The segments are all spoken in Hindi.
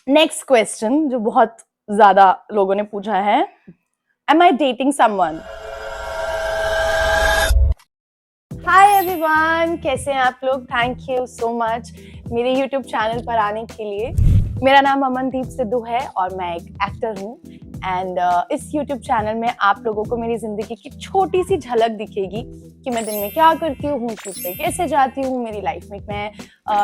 नेक्स्ट क्वेश्चन जो बहुत ज्यादा लोगों ने पूछा है, एम आई डेटिंग समवन? हाय एवरीवन, कैसे हैं आप लोग? थैंक यू सो मच मेरे YouTube चैनल पर आने के लिए। मेरा नाम अमनदीप सिद्धू है और मैं एक एक्टर हूँ एंड इस YouTube चैनल में आप लोगों को मेरी जिंदगी की छोटी सी झलक दिखेगी कि मैं दिन में क्या करती हूँ, शूट पे कैसे जाती हूँ, मेरी लाइफ में मैं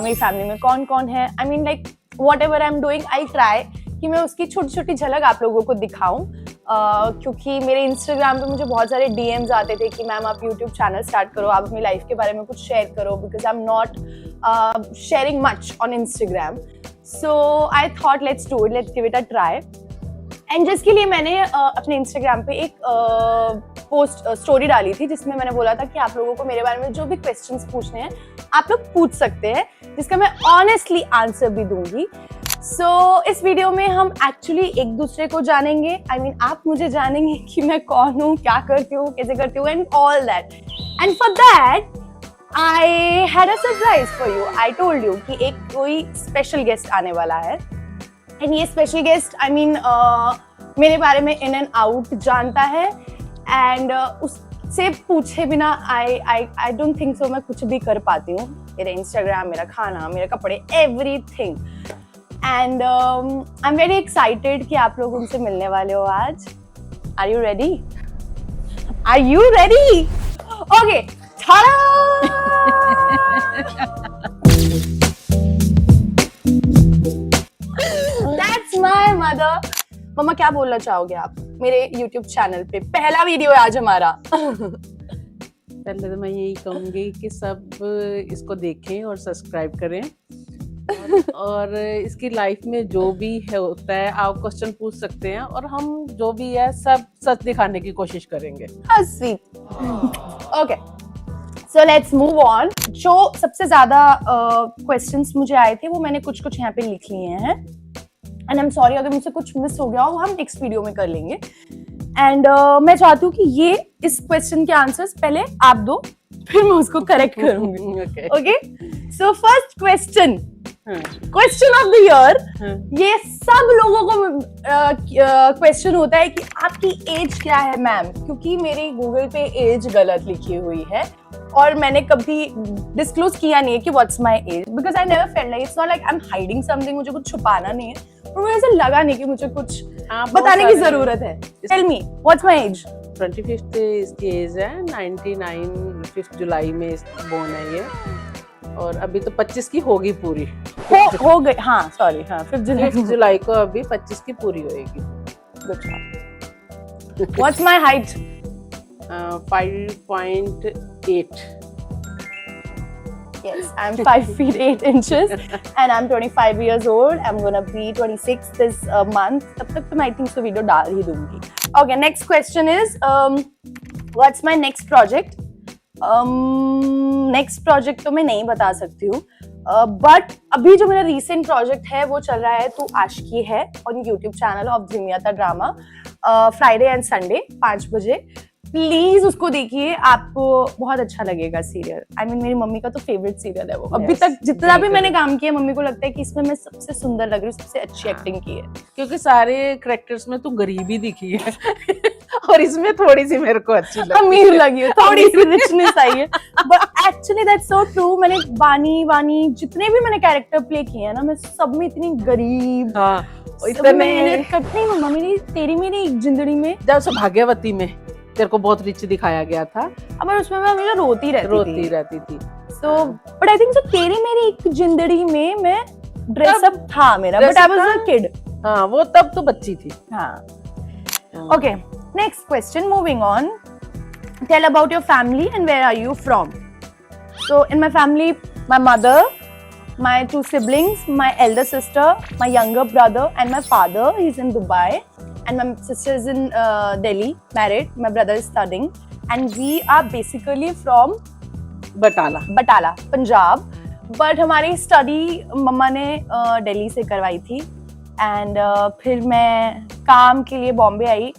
मेरी फैमिली में कौन कौन है। I mean like what ever I am doing, I try कि मैं उसकी छोटी छोटी झलक आप लोगों को दिखाऊं। क्योंकि मेरे इंस्टाग्राम पे मुझे बहुत सारे डीएम्स आते थे कि मैम आप यूट्यूब चैनल स्टार्ट करो, आप अपनी लाइफ के बारे में कुछ शेयर करो, because I am not sharing much on Instagram. So I thought let's do it, let's give it a try. And जिसके लिए मैंने अपने इंस्टाग्राम पे एक पोस्ट स्टोरी डाली थी जिसमें मैंने बोला था कि आप लोगों को मेरे बारे में जो भी क्वेश्चंस पूछने हैं आप लोग पूछ सकते हैं, जिसका मैं ऑनेस्टली आंसर भी दूंगी। सो इस वीडियो में हम एक्चुअली एक दूसरे को जानेंगे। आई मीन आप मुझे जानेंगे कि मैं कौन हूँ, क्या करती हूँ, कैसे करती हूँ and all that. And for that I had a surprise for you. I told you कि एक कोई स्पेशल गेस्ट आने वाला है एंड ये स्पेशल गेस्ट आई मीन मेरे बारे में इन एंड आउट जानता है एंड उससे पूछे बिना आई डोंट थिंक सो मैं कुछ भी कर पाती हूँ। मेरा इंस्टाग्राम, मेरा खाना, मेरे कपड़े, everything. And I am very excited कि आप लोग उनसे मिलने वाले हो आज। Are you ready? Are you ready? Okay, that's my mother. मम्मा क्या बोलना चाहोगे आप? मेरे YouTube चैनल पे पहला वीडियो है आज हमारा। पहले तो मैं यही कहूँगी कि सब इसको देखें और सब्सक्राइब करें और इसकी लाइफ में जो भी है होता है आप क्वेश्चन पूछ सकते हैं और हम जो भी है सब सच दिखाने की कोशिश करेंगे। Okay, so let's move on. जो सबसे ज्यादा क्वेश्चंस मुझे आए थे वो मैंने कुछ कुछ यहाँ पे लिख लिए हैं एंड आई एम सॉरी अगर मुझसे कुछ मिस हो गया हो, हम नेक्स्ट वीडियो में कर लेंगे। एंड मैं चाहती हूँ कि ये इस क्वेश्चन के आंसर्स पहले आप दो, फिर मैं उसको करेक्ट करूंगी। Okay, so first question, question of the year. ये सब लोगों को क्वेश्चन होता है कि आपकी एज क्या है मैम, क्योंकि मेरी गूगल पे एज गलत लिखी हुई है और मैंने कभी डिस्क्लोज किया नहीं है कि what's my as, because I never felt like it's not like I am hiding something. मुझे कुछ छुपाना नहीं है और मुझे ऐसा लगा नहीं कि मुझे कुछ बताने की जरूरत है। Tell me what's my age? 25th इसकी एज है, 99 5th जुलाई में बोर्न है ये और अभी तो 25 की होगी पूरी। हो गई, हाँ सॉरी, हाँ 5th जुलाई को अभी 25 की पूरी होएगी। What's my height? 5.8। Yes, I'm 5 feet 8 inches and I'm 25 years old. I'm gonna be 26 this month. तब तक तो मैं I think so वीडियो डाल ही दूंगी। Okay, next question is what's my next project? Next project तो मैं नहीं बता सकती हूँ, बट अभी जो मेरा recent project है वो चल रहा है तो आशिकी है on YouTube channel of Dhimyata Drama, Friday and Sunday 5 बजे। प्लीज उसको देखिए, आपको बहुत अच्छा लगेगा सीरियल। आई मीन मेरी मम्मी का तो फेवरेट सीरियल है वो। अभी तक जितना भी मैंने काम किया मम्मी को लगता है कि इसमें मैं सबसे सुंदर लग रही हूँ, सबसे अच्छी एक्टिंग की है, क्योंकि सारे कैरेक्टर्स में तू गरीबी दिखी है और इसमें थोड़ी सी मेरे को अच्छी लगी, अमीर लगी है, थोड़ी सी रिचनेस आई है। But actually that's so true. मैंने वानी जितने भी मैंने कैरेक्टर प्ले किए हैं ना, मैं सब में इतनी गरीब, इतने कटनी मम्मा मेरी, तेरी मेरी जिंदगी में। जब से भाग्यवती में तेरे को बहुत रिच दिखाया गया था, अब उसमें मैं हमेशा रोती रहती थी। So but I think so तेरी मेरी एक जिंदगी में मैं ड्रेसअप था मेरा, but I was a kid. हाँ वो तब तो बच्ची थी। हाँ okay, next question, moving on. Tell about your family and where are you from? So in my family, my mother, my 2 siblings, my elder sister, my younger brother and my father, he's in Dubai and my sister is in Delhi, married. My brother is studying and we are basically from Batala, Punjab, but हमारी स्टडी मम्मा ने दिल्ली से करवाई थी एंड फिर मैं काम के लिए बॉम्बे आई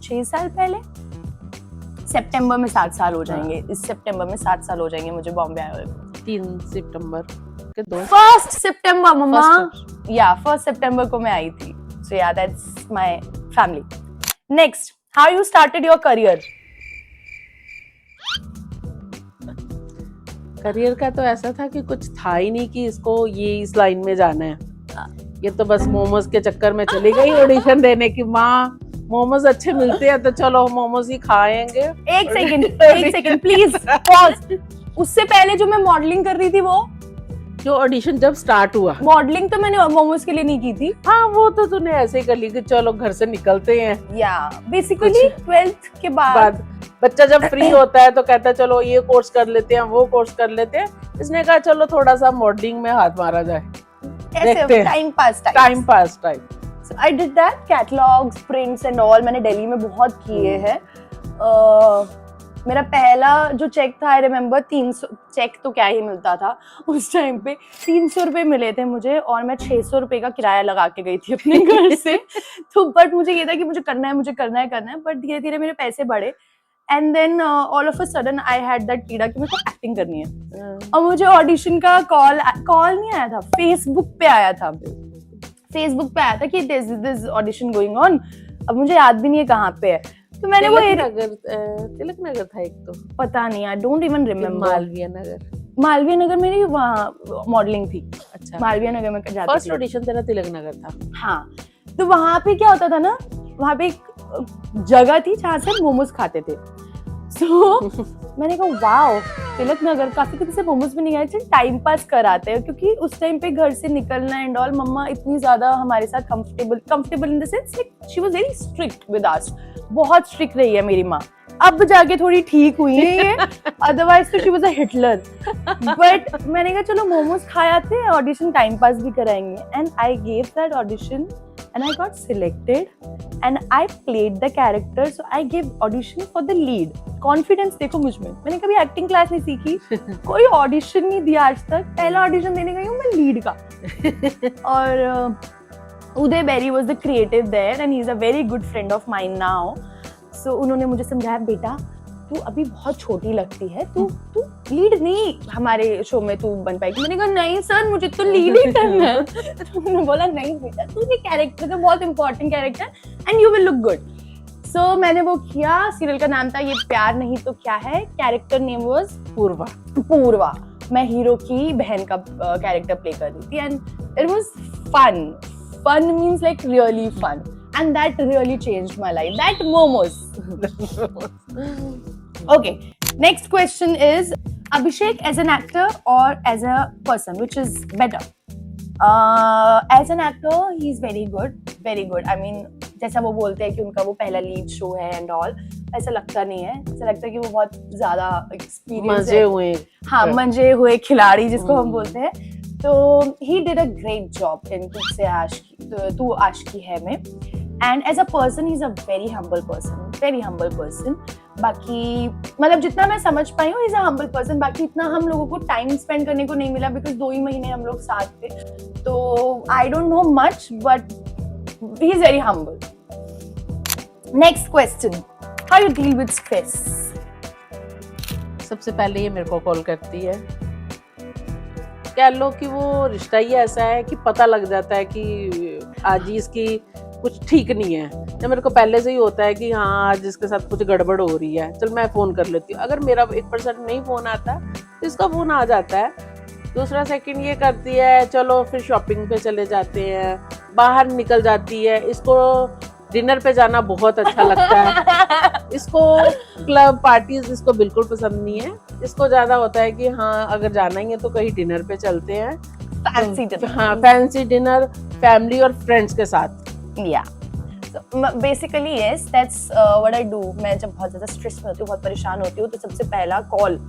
6 साल पहले। सितंबर में 7 साल हो जाएंगे, इस सितंबर में 7 साल हो जाएंगे मुझे बॉम्बे आए हुए। 3 सितंबर के 2 1 सितंबर मम्मा, First. या 1 सितंबर को मैं आई थी. So yeah, that's my family. Next, how you started your career? Career का तो ऐसा था कि कुछ था ही नहीं कि इसको ये इस लाइन में जाना है. ये तो बस मोमोज के चक्कर में चली गई ऑडिशन देने की. माँ मोमोज अच्छे मिलते हैं तो चलो मोमोज ही खाएंगे. एक सेकंड प्लीज पॉज. उससे पहले जो मैं मॉडलिंग कर रही थी, वो जो ऑडिशन जब स्टार्ट हुआ, मॉडलिंग तो मैंने मोमोज के लिए नहीं की थी. हाँ वो तो तूने ऐसे ही कर ली कि चलो घर से निकलते हैं. या बेसिकली 12th के बाद बच्चा जब फ्री होता है तो कहता है चलो ये कोर्स कर लेते हैं, वो कोर्स कर लेते हैं. इसने कहा चलो थोड़ा सा मॉडलिंग में हाथ मारा जाए. ऐसे time pass. So I did that, catalogs, prints and all. मैंने दिल्ली में बहुत किए हैं. मेरा पहला जो चेक था, आई रिमेम्बर 300. चेक तो क्या ही मिलता था उस टाइम पे. 300 रुपए मिले थे मुझे और मैं 600 रुपए का किराया लगा के गई थी अपने घर से. तो बट मुझे ये था कि मुझे करना है. बट धीरे धीरे मेरे पैसे बढ़े. And then all of a sudden I had that कीड़ा कि मेरे को एक्टिंग करनी है. और मुझे ऑडिशन का कॉल नहीं आया था, फेसबुक पे आया था कि दिस ऑडिशन गोइंग ऑन. अब मुझे याद भी नहीं है कहाँ पे है. तो मैंने तिलक नगर था एक तो, पता नहीं, I don't even remember. Malviya Nagar मेरी वहाँ मॉडलिंग थी. अच्छा, मालवीय नगर में जाती फर्स्ट थी. ऑडिशन तेरा तिलक नगर था. हाँ, तो वहाँ पे क्या होता था ना, वहाँ पे एक जगह थी जहाँ से मोमोज खाते थे. सो मैंने कहा वाओ, तिलक नगर काफी दिन से मोमोज भी नहीं आए, चल टाइम पास कराते हैं. क्योंकि उस टाइम पे घर से निकलना एंड ऑल, मम्मा इतनी ज्यादा हमारे साथ comfortable in the sense like she was very strict with us. बहुत स्ट्रिक्ट रही है मेरी माँ. अब जाके थोड़ी ठीक हुई है ये, अदरवाइज तो she was a Hitler. But मैंने कहा चलो मोमोज खा आते हैं, ऑडिशन टाइम पास भी कराएंगे. And I gave that audition and I got selected and I played the character, so I gave audition for the lead. Confidence देखो मुझ में. मैंने कभी एक्टिंग क्लास नहीं सीखी, कोई ऑडिशन नहीं दिया आज तक. पहला ऑडिशन देने गई हूँ मैं लीड का. और उदय berry was the creative there and he is a very good friend of mine now. So उन्होंने मुझे समझाया, बेटा तू अभी बहुत छोटी लगती है, तू लीड नहीं हमारे शो में तू बन पाएगी. मैंने कहा नहीं सर, मुझे तो लीड ही करना है. तो उन्होंने बोला नहीं बेटा, तू ये कैरेक्टर तो बहुत important character and you will look good. So मैंने वो किया. सीरियल का नाम था ये प्यार नहीं तो क्या है. कैरेक्टर नेम वाज पूर्वा. मैं हीरो की बहन का कैरेक्टर प्ले कर रही थी and it was fun means like really fun. And that really changed my life. That momos. Okay. Next question is Abhishek as an actor or as a person, which is better? As an actor, he's very good. Very good. I mean, जैसा वो बोलते हैं कि उनका वो पहला लीड शो है एंड ऑल, ऐसा लगता नहीं है. ऐसा लगता है कि वो बहुत ज्यादा एक्सपीरियंस है. हाँ, मंजे हुए खिलाड़ी जिसको हम बोलते हैं. तो he did a great job in तू आशिकी है में. And as a person, he's a very humble person. बाकी मतलब जितना मैं समझ पाई हूँ, he's a humble person. बाकी इतना हम लोगों को टाइम स्पेंड करने को नहीं मिला because 2 ही महीने हम लोग साथ थे. तो I don't know much, but he's very humble. Next question, how you deal with stress? सबसे पहले ये मेरे को कॉल करती है. कह लो कि वो रिश्ता ही ऐसा है कि पता लग जाता है कि आज ही इसकी कुछ ठीक नहीं है. जब मेरे को पहले से ही होता है कि हाँ आज इसके साथ कुछ गड़बड़ हो रही है, चल मैं फोन कर लेती हूँ. अगर मेरा 1% नहीं फोन आता तो इसका फोन आ जाता है. दूसरा सेकंड ये करती है, चलो फिर शॉपिंग पे चले जाते हैं, बाहर निकल जाती है. इसको डिनर पे जाना बहुत अच्छा लगता है. इसको क्लब पार्टीज इसको बिल्कुल पसंद नहीं है. इसको ज्यादा होता है कि हाँ अगर जाना ही है तो कहीं डिनर पे चलते हैं. फैंसी डिनर फैमिली और फ्रेंड्स के साथ. Yeah. So basically yes, that's what I do. मैं जब बहुत ज्यादा स्ट्रेस में होती हूँ, बहुत परेशान होती हूँ, तो सबसे पहला कॉल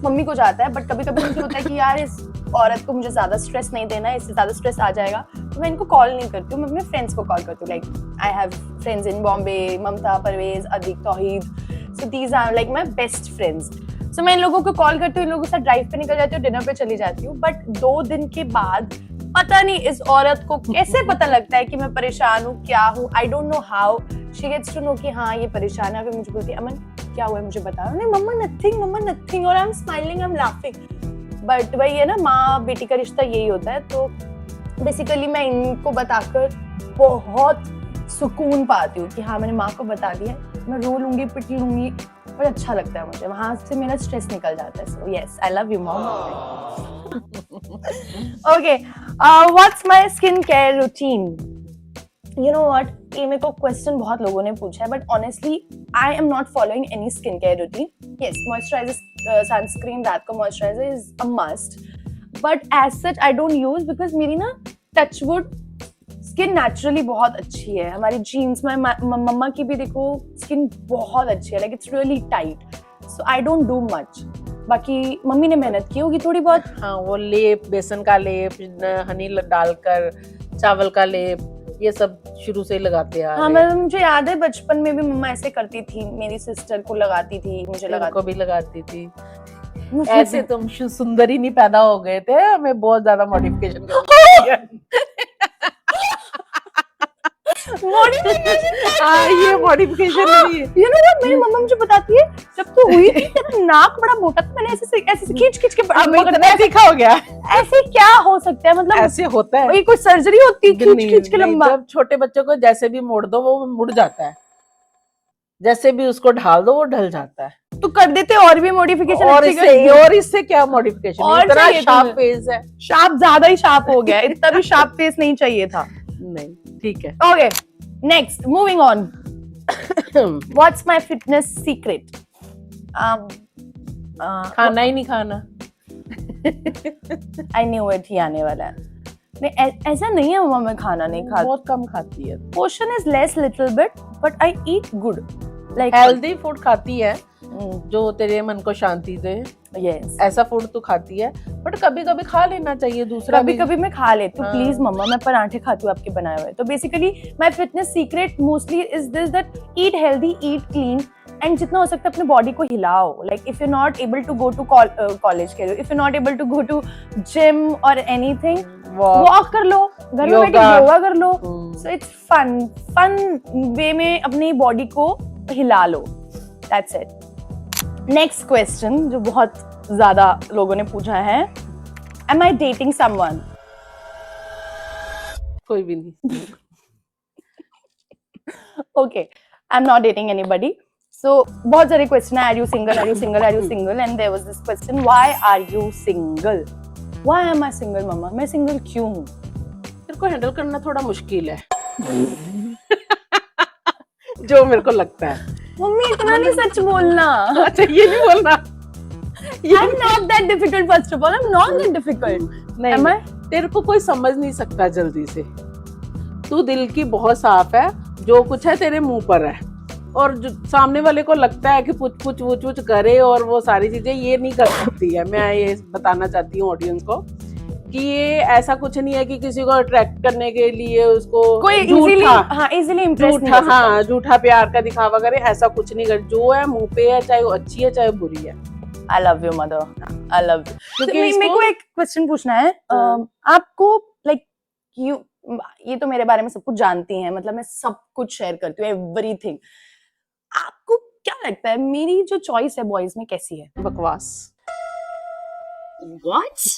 मम्मी को जाता है. बट कभी कभी मुझे होता है कि यार इस औरत को मुझे ज्यादा स्ट्रेस नहीं देना है, इससे ज्यादा स्ट्रेस आ जाएगा, तो मैं इनको कॉल नहीं करती हूँ. मैं अपने फ्रेंड्स को कॉल करती हूँ. Like I have friends in Bombay, Mamta, Parvez, Adik, Tauheed. So these are like my best friends. So मैं इन लोगों को कॉल करती हूँ, इन लोगों के साथ ड्राइव पे निकल जाती हूँ, डिनर पे चली जाती हूँ. बट 2 दिन के बाद पता नहीं इस औरत को कैसे पता लगता है कि मैं परेशान हूँ, क्या हूँ. I don't know how she gets to know कि हाँ ये परेशान है. फिर मुझे बोलती है अमन क्या हुआ है मुझे बताओ. नहीं मम्मा नथिंग, और I am smiling, I am laughing. But वही है ना, माँ बेटी का रिश्ता यही होता है। तो बेसिकली मैं इनको बताकर बहुत सुकून पाती हूँ कि हाँ मैंने माँ को बता दिया, मैं रो लूंगी पिट लूंगी पर अच्छा लगता है मुझे, वहां से मेरा स्ट्रेस निकल जाता है। So yes, I love you mom. Okay, what's my skin care routine? You know what, ये मेरे को क्वेश्चन बहुत लोगों ने पूछा है, but honestly I am not following any skin care routine. Yes, moisturiser, sunscreen, रात को moisturiser is a must, but as such I don't use, because मेरी ना टचवुड स्किन नेचुरली बहुत अच्छी है। हमारी जीन्स में मम्मा की भी देखो स्किन बहुत अच्छी है, like it's really tight, so I don't do much. बाकी मम्मी ने मेहनत की होगी थोड़ी बहुत। हाँ, वो लेप, बेसन का लेप, हनी डालकर, चावल का लेप, ये सब शुरू से ही लगाते आ हाँ, रहे हैं। मुझे याद है बचपन में भी मम्मा ऐसे करती थी, मेरी सिस्टर को लगाती थी, मुझे लगाती को भी लगाती थी। थी। ऐसे तुम सुंदर ही नहीं पैदा हो गए थे, हमें बहुत ज्यादा मॉडिफिकेशन करनी पड़ी। हाँ, ये मॉडिफिकेशन भी है। यू नो व्हाट, मेरी मम्मा मुझे बताती है जब तू हुई थी तेरा नाक बड़ा मोटा था, मैंने ऐसे खींच के अब इतना तीखा हो गया। ऐसे क्या हो सकता है, मतलब ऐसे होता है, ये कोई सर्जरी होती है खींच के लंबा? जब छोटे बच्चों को जैसे भी मोड़ दो वो मुड़ जाता है, जैसे भी उसको ढाल दो वो ढल जाता है। तो कर देते और भी मॉडिफिकेशन। और इससे क्या मॉडिफिकेशन, और इतना चाहिए शार्प तुम्हें? फेस है। शार्प ज्यादा ही शार्प हो गया, इतना भी शार्प फेस नहीं चाहिए था। नहीं, ठीक है। Okay, next, moving on. What's my fitness secret? खाना ही नहीं खाना। आई न्यू इट, ही आने वाला है। नहीं, ऐसा नहीं है मम्मा मैं खाना नहीं खाती, बहुत कम खाती है। Portion is less little bit, but I eat good, like healthy food खाती है जो तेरे मन को शांति दे। यस, ऐसा फूड तो खाती है, बट कभी कभी खा लेना चाहिए दूसरा कभी भी। कभी मैं खा लेती हूँ। हाँ। प्लीज मम्मा, मैं पराठे खाती हूँ आपके बनाए हुए। तो basically my fitness secret mostly is this, that eat healthy, eat clean, and जितना हो सकता है अपने बॉडी को हिलाओ। Like if you not able to go to college के लिए, if you not able to go to gym और एनीथिंग, वॉक कर लो, घर में बैठ के योगा कर लो। सो इट्स फन वे में अपनी बॉडी को हिला लो। That's it. नेक्स्ट क्वेश्चन जो बहुत ज्यादा लोगों ने पूछा है, एम आई डेटिंग समवन? कोई भी नहीं। Okay, I am not dating anybody. So बहुत सारे क्वेश्चन है, are you single, are you single, are you single, and there was this question, why are you single? Why am I single मम्मा? मैं सिंगल क्यों हूँ? तेरे को हैंडल करना थोड़ा मुश्किल है। जो मेरे को लगता है। मम्मी इतना नहीं सच बोलना। अच्छा, ये नहीं बोलना। I'm not that difficult, first of all. I'm not that difficult. नहीं, Am I? तेरे को कोई समझ नहीं सकता जल्दी से। तू दिल की बहुत साफ है, जो कुछ है तेरे मुंह पर है, और जो सामने वाले को लगता है कि कुछ करे और वो सारी चीजें ये नहीं कर सकती है। मैं ये बताना चाहती हूँ ऑडियंस को कि ये ऐसा कुछ नहीं है कि किसी को अट्रैक्ट करने के लिए उसको कोई इजीली इम्प्रेस नहीं कर सकता। झूठा प्यार का दिखावा करे, ऐसा कुछ नहीं कर। जो है मुंह पे है, चाहे वो अच्छी है चाहे बुरी है। I love you, mother. I love you. क्योंकि मेरे को एक क्वेश्चन पूछना है। आपको लाइक ये तो मेरे बारे में सब कुछ जानती हैं, मतलब मैं सब कुछ शेयर करती हूँ, एवरीथिंग। आपको क्या लगता है मेरी जो चॉइस है बॉयज में कैसी है? बकवास। What?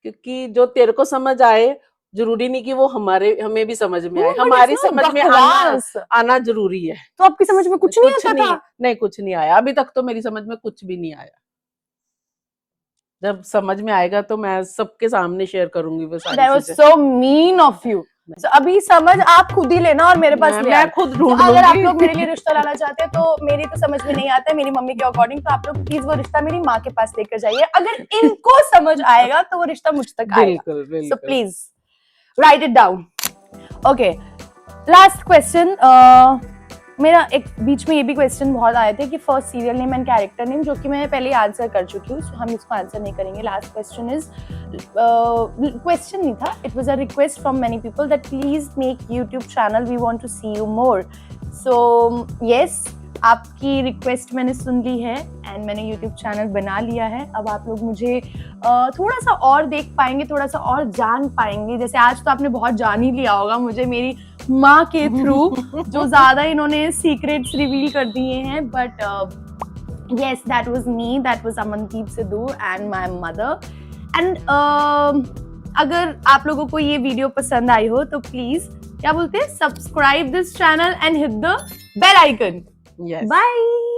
क्योंकि जो तेरे को समझ आए जरूरी नहीं कि वो हमें भी समझ में आए। हमारी समझ में आना जरूरी है। तो आपकी समझ में कुछ नहीं आता था? नहीं, कुछ नहीं आया अभी तक तो। मेरी समझ में कुछ भी नहीं आया। जब समझ में आएगा तो मैं सबके सामने शेयर करूंगी वो सारी चीजें। That was so mean of you. So, अभी समझ आप खुद ही लेना और मेरे पास ले मैं खुद ढूंढ लूंगी। अगर आप लूंगी। लोग मेरे लिए रिश्ता लाना चाहते हैं तो मेरी तो समझ में नहीं आता है मेरी मम्मी के अकॉर्डिंग, तो आप लोग प्लीज वो रिश्ता मेरी माँ के पास लेकर जाइए। अगर इनको समझ आएगा तो वो रिश्ता मुझ तक आएगा। बिल्कुल। So please write it down. Okay, last question. मेरा एक बीच में ये भी क्वेश्चन बहुत आए थे कि first serial name and character name, जो कि मैं पहले आंसर कर चुकी हूँ, हम इसको आंसर नहीं करेंगे। लास्ट क्वेश्चन इज क्वेश्चन नहीं था, it was a request from many people that please make YouTube channel, we want to see you more. So yes, आपकी रिक्वेस्ट मैंने सुन ली है एंड मैंने यूट्यूब चैनल बना लिया है। अब आप लोग मुझे थोड़ा सा और देख पाएंगे, थोड़ा सा और जान पाएंगे। जैसे आज तो आपने बहुत जान ही लिया होगा मुझे मेरी माँ के थ्रू, जो ज्यादा इन्होंने सीक्रेट्स रिवील कर दिए हैं, but Yes, that was me. That was Amandeep Sidhu and my mother. And अगर आप लोगों को ये वीडियो पसंद आई हो तो प्लीज क्या बोलते हैं, subscribe this channel and hit the bell icon. Yes. Bye.